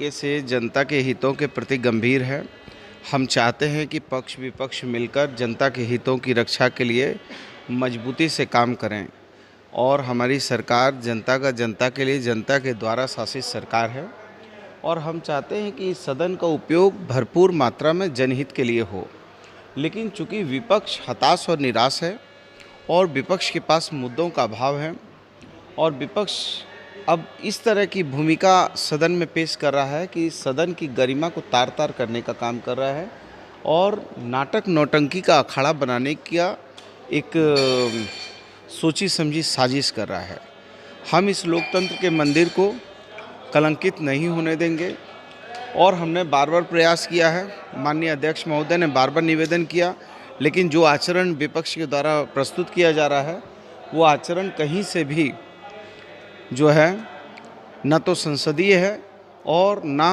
तरीके से जनता के हितों के प्रति गंभीर है। हम चाहते हैं कि पक्ष विपक्ष मिलकर जनता के हितों की रक्षा के लिए मजबूती से काम करें और हमारी सरकार जनता के लिए जनता के द्वारा शासित सरकार है और हम चाहते हैं कि इस सदन का उपयोग भरपूर मात्रा में जनहित के लिए हो। लेकिन चूंकि विपक्ष हताश और निराश है और विपक्ष के पास मुद्दों का अभाव है और विपक्ष अब इस तरह की भूमिका सदन में पेश कर रहा है कि सदन की गरिमा को तार तार करने का काम कर रहा है और नाटक नौटंकी का अखाड़ा बनाने का एक सोची समझी साजिश कर रहा है। हम इस लोकतंत्र के मंदिर को कलंकित नहीं होने देंगे और हमने बार बार प्रयास किया है। माननीय अध्यक्ष महोदय ने बार बार निवेदन किया, लेकिन जो आचरण विपक्ष के द्वारा प्रस्तुत किया जा रहा है वो आचरण कहीं से भी जो है न तो संसदीय है और ना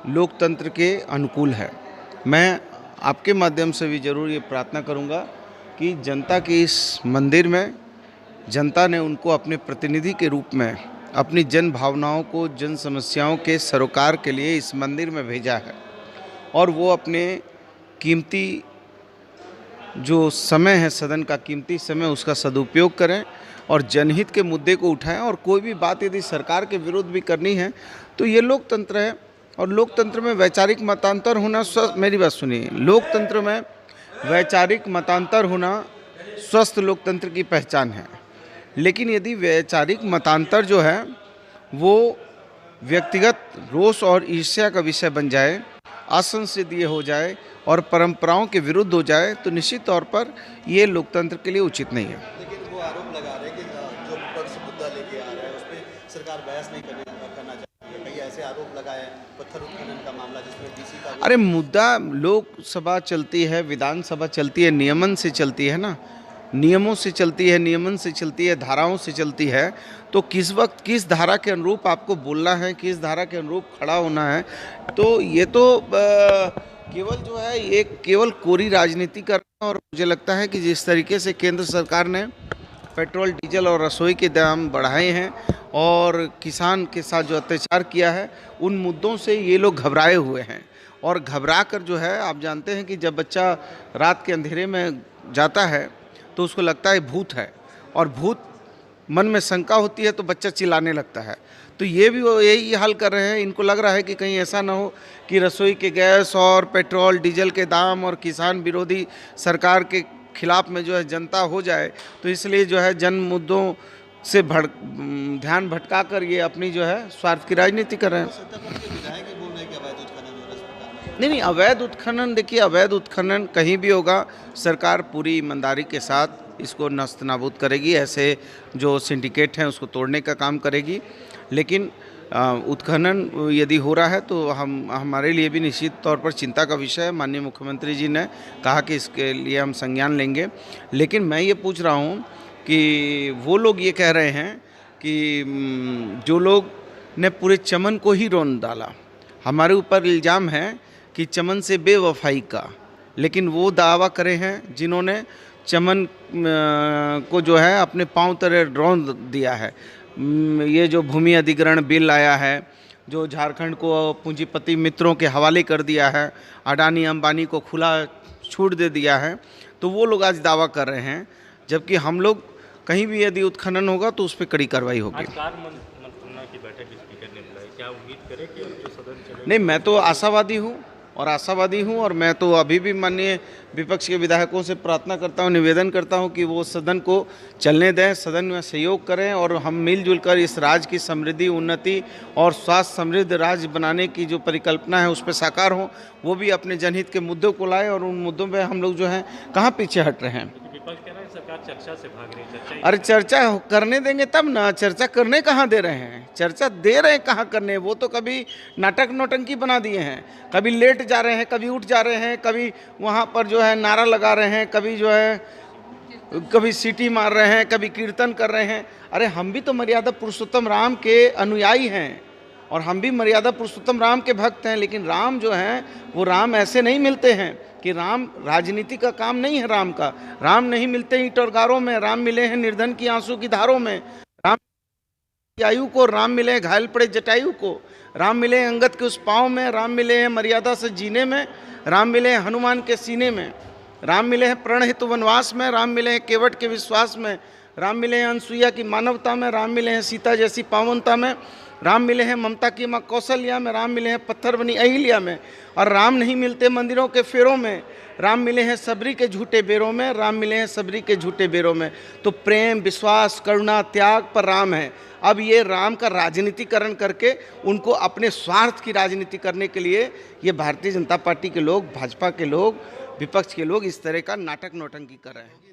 लोकतंत्र के अनुकूल है। मैं आपके माध्यम से भी ज़रूर ये प्रार्थना करूँगा कि जनता के इस मंदिर में जनता ने उनको अपने प्रतिनिधि के रूप में अपनी जन भावनाओं को, जन समस्याओं के सरोकार के लिए इस मंदिर में भेजा है और वो अपने कीमती जो समय है, सदन का कीमती समय, उसका सदुपयोग करें और जनहित के मुद्दे को उठाएं। और कोई भी बात यदि सरकार के विरुद्ध भी करनी है तो ये लोकतंत्र है और लोकतंत्र में वैचारिक मतांतर होना मेरी बात सुनिए, लोकतंत्र में वैचारिक मतांतर होना स्वस्थ लोकतंत्र की पहचान है। लेकिन यदि वैचारिक मतांतर जो है वो व्यक्तिगत रोष और ईर्ष्या का विषय बन जाए, असंसदीय हो जाए और परंपराओं के विरुद्ध हो जाए तो निश्चित तौर पर ये लोकतंत्र के लिए उचित नहीं है। लेकिन वो आरोप लगा रहे हैं कि जो विपक्ष मुद्दा लेके आ रहा है उस पर सरकार बहस नहीं करना चाहती है। कई ऐसे आरोप लगाए, पत्थर उत्खनन का मामला जिसमें डीसी का अरे मुद्दा, लोकसभा चलती है, विधानसभा चलती है, नियमन से चलती है ना, नियमों से चलती है, नियमन से चलती है, धाराओं से चलती है। तो किस वक्त किस धारा के अनुरूप आपको बोलना है, किस धारा के अनुरूप खड़ा होना है, तो ये तो केवल जो है ये केवल कोरी राजनीति कर रहा है। और मुझे लगता है कि जिस तरीके से केंद्र सरकार ने पेट्रोल, डीजल और रसोई के दाम बढ़ाए हैं और किसान के साथ जो अत्याचार किया है, उन मुद्दों से ये लोग घबराए हुए हैं और घबरा कर जो है, आप जानते हैं कि जब बच्चा रात के अंधेरे में जाता है तो उसको लगता है भूत है और भूत मन में शंका होती है तो बच्चा चिल्लाने लगता है। तो ये भी वो यही हाल कर रहे हैं। इनको लग रहा है कि कहीं ऐसा ना हो कि रसोई के गैस और पेट्रोल डीजल के दाम और किसान विरोधी सरकार के खिलाफ में जो है जनता हो जाए, तो इसलिए जो है जन मुद्दों से ध्यान भटका कर ये अपनी जो है स्वार्थ की राजनीति कर रहे हैं। नहीं, अवैध उत्खनन, देखिए अवैध उत्खनन कहीं भी होगा, सरकार पूरी ईमानदारी के साथ इसको नस्त नाबूद करेगी, ऐसे जो सिंडिकेट हैं उसको तोड़ने का काम करेगी। लेकिन उत्खनन यदि हो रहा है तो हमारे लिए भी निश्चित तौर पर चिंता का विषय है। माननीय मुख्यमंत्री जी ने कहा कि इसके लिए हम संज्ञान लेंगे। लेकिन मैं ये पूछ रहा हूँ कि वो लोग ये कह रहे हैं कि जो लोग ने पूरे चमन को ही रौंद डाला, हमारे ऊपर इल्ज़ाम है कि चमन से बेवफाई का, लेकिन वो दावा करे हैं जिन्होंने चमन को जो है अपने पांव तले रौंद दिया है। ये जो भूमि अधिग्रहण बिल आया है, जो झारखंड को पूंजीपति मित्रों के हवाले कर दिया है, अडानी अंबानी को खुला छूट दे दिया है, तो वो लोग आज दावा कर रहे हैं, जबकि हम लोग कहीं भी यदि उत्खनन होगा तो उस पर कड़ी कार्रवाई होगी। की बैठक स्पीकर ने बुलाई, क्या उम्मीद करें कि अब जो सदन चलेगा? नहीं, मैं तो आशावादी हूँ और मैं तो अभी भी माननीय विपक्ष के विधायकों से प्रार्थना करता हूँ, निवेदन करता हूँ कि वो सदन को चलने दें, सदन में सहयोग करें और हम मिलजुल कर इस राज्य की समृद्धि, उन्नति और स्वास्थ्य समृद्ध राज्य बनाने की जो परिकल्पना है उस पर साकार हों। वो भी अपने जनहित के मुद्दों को लाए और उन मुद्दों पर हम लोग जो हैं कहाँ पीछे हट रहे हैं। विपक्ष कह रहा है सरकार चर्चा से भाग रही है। अरे चर्चा करने देंगे तब ना, चर्चा करने कहाँ दे रहे हैं, चर्चा दे रहे हैं कहाँ करने। वो तो कभी नाटक नौटंकी बना दिए हैं, कभी लेट जा रहे हैं, कभी उठ जा रहे हैं, कभी वहाँ पर जो है नारा लगा रहे हैं, कभी जो है कभी सीटी मार रहे हैं, कभी कीर्तन कर रहे हैं। अरे हम भी तो मर्यादा पुरुषोत्तम राम के अनुयायी हैं और हम भी मर्यादा पुरुषोत्तम राम के भक्त हैं। लेकिन राम जो हैं वो राम ऐसे नहीं मिलते हैं कि राम राजनीति का काम नहीं है। राम नहीं मिलते ईंट और गारों में, राम मिले हैं निर्धन की आंसू की धारों में। राम आयु को, राम मिले हैं घायल पड़े जटायु को, राम मिले हैं अंगद के उस पाँव में, राम मिले हैं मर्यादा से जीने में, राम मिले हैं हनुमान के सीने में, राम मिले हैं प्रण हेतु वनवास में, राम मिले हैं केवट के विश्वास में, राम मिले हैं अनसुईया की मानवता में, राम मिले हैं सीता जैसी पावनता में, राम मिले हैं ममता की माँ कौशल्या में, राम मिले हैं पत्थर बनी अहिल्या में, और राम नहीं मिलते मंदिरों के फेरों में, राम मिले हैं सबरी के झूठे बेरों में, राम मिले हैं सबरी के झूठे बेरों में। तो प्रेम, विश्वास, करुणा, त्याग पर राम है। अब ये राम का राजनीतिकरण करके उनको अपने स्वार्थ की राजनीति करने के लिए ये भारतीय जनता पार्टी के लोग, भाजपा के लोग, विपक्ष के लोग इस तरह का नाटक नौटंकी कर रहे हैं।